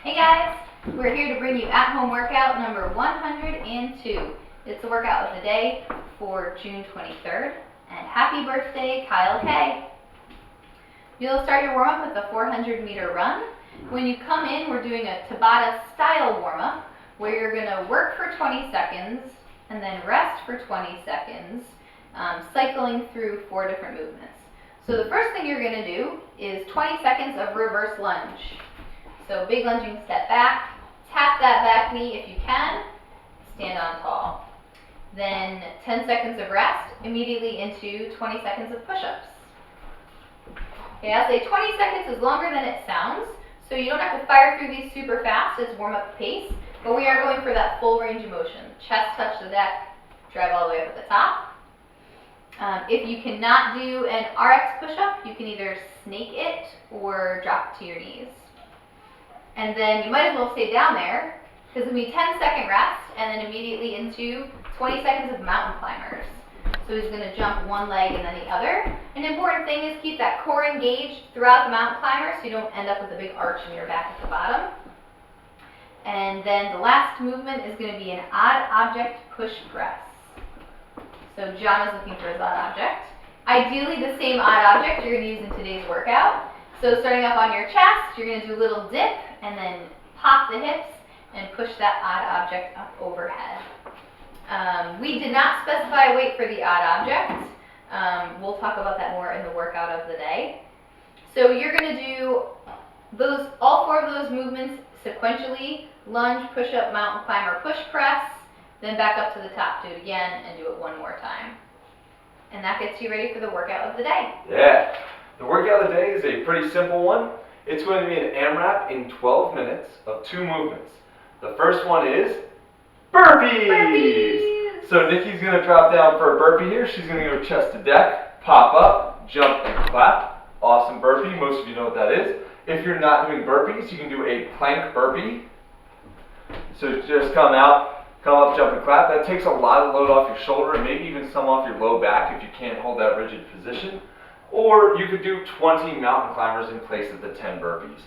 Hey guys, we're here to bring you at-home workout number 102. It's the workout of the day for June 23rd, and happy birthday, Kyle K. You'll start your warm-up with a 400-meter run. When you come in, we're doing a Tabata style warm-up where you're going to work for 20 seconds and then rest for 20 seconds, cycling through 4 different movements. So the first thing you're going to do is 20 seconds of reverse lunge. So big lunging step back, tap that back knee if you can, stand on tall. Then 10 seconds of rest, immediately into 20 seconds of push-ups. Okay, I'll say 20 seconds is longer than it sounds, so you don't have to fire through these super fast, it's warm-up pace, but we are going for that full range of motion. Chest touch the deck, drive all the way up at the top. If you cannot do an RX push-up, you can either snake it or drop to your knees. And then you might as well stay down there, because it'll be 10-second rest, and then immediately into 20 seconds of mountain climbers. So he's going to jump one leg and then the other. An important thing is keep that core engaged throughout the mountain climber so you don't end up with a big arch in your back at the bottom. And then the last movement is going to be an odd object push press. So John is looking for his odd object. Ideally the same odd object you're going to use in today's workout. So starting up on your chest, you're going to do a little dip and then pop the hips and push that odd object up overhead. We did not specify a weight for the odd object. We'll talk about that more in the workout of the day. So you're going to do all 4 of those movements sequentially: lunge, push-up, mountain climber, push press, then back up to the top, do it again, and do it one more time. And that gets you ready for the workout of the day. Yeah. The workout of the day is a pretty simple one. It's going to be an AMRAP in 12 minutes of 2 movements. The first one is burpees. Burpees. So Nikki's going to drop down for a burpee here. She's going to go chest to deck, pop up, jump, and clap. Awesome burpee. Most of you know what that is. If you're not doing burpees, you can do a plank burpee. So just come up, jump, and clap. That takes a lot of load off your shoulder and maybe even some off your low back if you can't hold that rigid position. Or you could do 20 mountain climbers in place of the 10 burpees.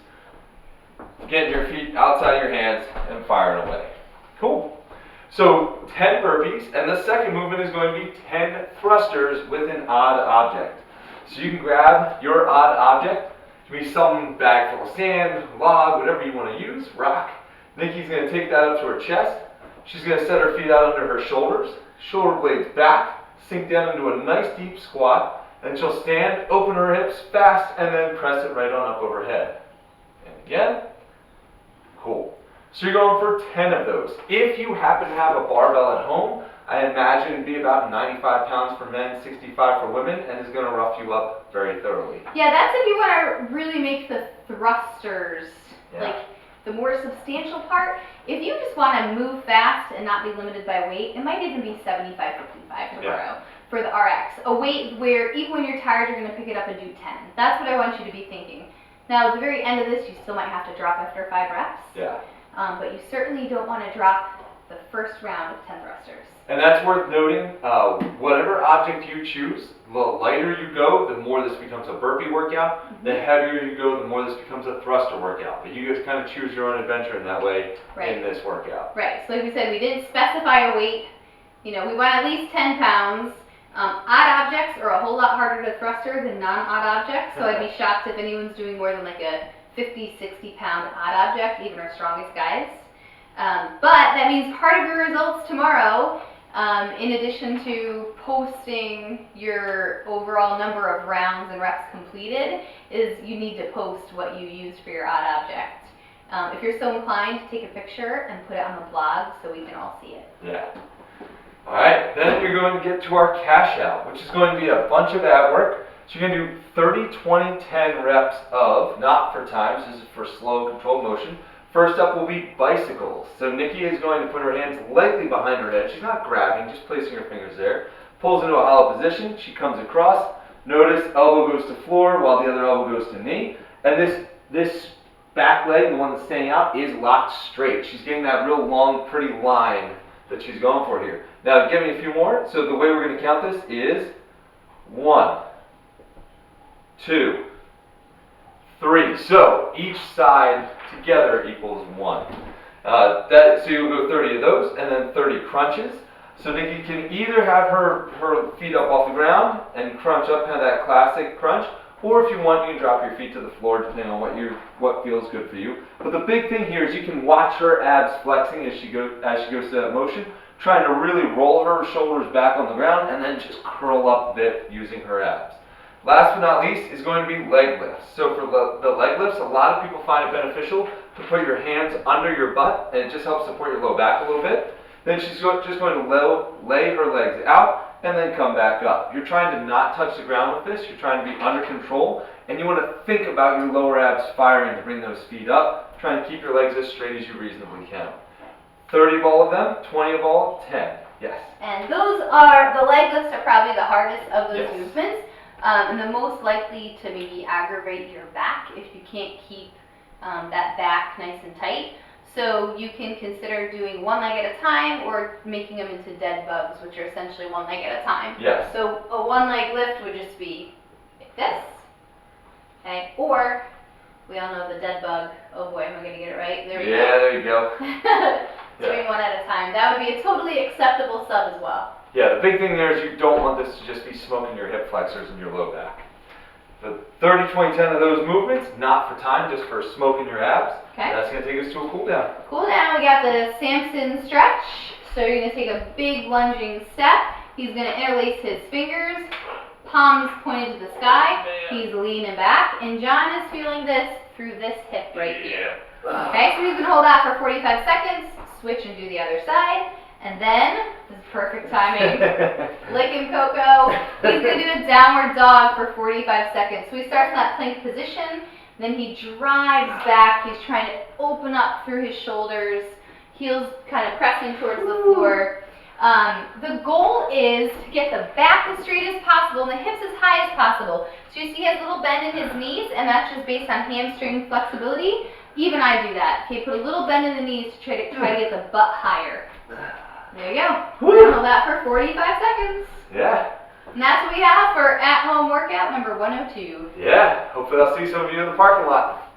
Getting your feet outside your hands and firing away. Cool. So 10 burpees, and the second movement is going to be 10 thrusters with an odd object. So you can grab your odd object. It can be some bag full of sand, log, whatever you want to use, rock. Nikki's going to take that up to her chest. She's going to set her feet out under her shoulders, shoulder blades back, sink down into a nice deep squat. And she'll stand, open her hips fast, and then press it right on up overhead. And again. Cool. So you're going for 10 of those. If you happen to have a barbell at home, I imagine it'd be about 95 pounds for men, 65 for women, and it's going to rough you up very thoroughly. Yeah, that's if you want to really make the thrusters, like the more substantial part. If you just want to move fast and not be limited by weight, it might even be 75-55 tomorrow. For the RX, a weight where even when you're tired, you're going to pick it up and do 10. That's what I want you to be thinking. Now, at the very end of this, you still might have to drop after 5 reps. Yeah. But you certainly don't want to drop the first round of 10 thrusters. And that's worth noting. Whatever object you choose, the lighter you go, the more this becomes a burpee workout. Mm-hmm. The heavier you go, the more this becomes a thruster workout. But you get to kind of choose your own adventure in that way in this workout. Right. So like we said, we didn't specify a weight. You know, we want at least 10 pounds. Odd objects are a whole lot harder to thruster than non-odd objects, so I'd be shocked if anyone's doing more than like a 50-60 pound odd object, even our strongest guys. But that means part of your results tomorrow, in addition to posting your overall number of rounds and reps completed, is you need to post what you used for your odd object. If you're so inclined, take a picture and put it on the blog so we can all see it. Yeah. Alright, then you're going to get to our cash out, which is going to be a bunch of ab work. So you're going to do 30, 20, 10 reps of, not for times, this is for slow controlled motion. First up will be bicycles. So Nikki is going to put her hands lightly behind her head. She's not grabbing, just placing her fingers there. Pulls into a hollow position, she comes across. Notice elbow goes to floor while the other elbow goes to knee. And this back leg, the one that's staying out, is locked straight. She's getting that real long, pretty line that she's going for here. Now give me a few more. So the way we're going to count this is 1, 2, 3. So each side together equals 1. So you'll go 30 of those, and then 30 crunches. So Nikki can either have her feet up off the ground and crunch up, kind of that classic crunch, or if you want, you can drop your feet to the floor, depending on what feels good for you. But the big thing here is you can watch her abs flexing as she goes through that motion, trying to really roll her shoulders back on the ground, and then just curl up a bit using her abs. Last but not least is going to be leg lifts. So for the leg lifts, a lot of people find it beneficial to put your hands under your butt, and it just helps support your low back a little bit. Then she's just going to lay her legs out and then come back up. You're trying to not touch the ground with this. You're trying to be under control, and you want to think about your lower abs firing to bring those feet up. Try and keep your legs as straight as you reasonably can. 30 of all of them, 20 of all, 10. Yes. And the leg lifts are probably the hardest of those Yes. movements, and the most likely to maybe aggravate your back if you can't keep that back nice and tight. So you can consider doing one leg at a time, or making them into dead bugs, which are essentially one leg at a time. Yes. So a one leg lift would just be like this, okay? Or, we all know the dead bug. Oh boy, am I gonna get it right? There we go. Yeah, there you go. Doing one at a time. That would be a totally acceptable sub as well. Yeah, the big thing there is you don't want this to just be smoking your hip flexors and your low back. The 30, 20, 10 of those movements, not for time, just for smoking your abs. Okay. That's going to take us to a cool down. Cool down, we got the Samson stretch. So you're going to take a big lunging step. He's going to interlace his fingers, palms pointed to the sky. He's leaning back, and John is feeling this through this hip right here. Okay, so he's going to hold that for 45 seconds, switch and do the other side. And then, this is perfect timing, licking Coco, he's going to do a downward dog for 45 seconds. So he starts in that plank position, then he drives back, he's trying to open up through his shoulders, heels kind of pressing towards the floor. The goal is to get the back as straight as possible and the hips as high as possible. So you see he has a little bend in his knees, and that's just based on hamstring flexibility. Even I do that. Okay, put a little bend in the knees to try to get the butt higher. There you go. We're gonna hold that for 45 seconds. Yeah. And that's what we have for at-home workout number 102. Yeah. Hopefully I'll see some of you in the parking lot.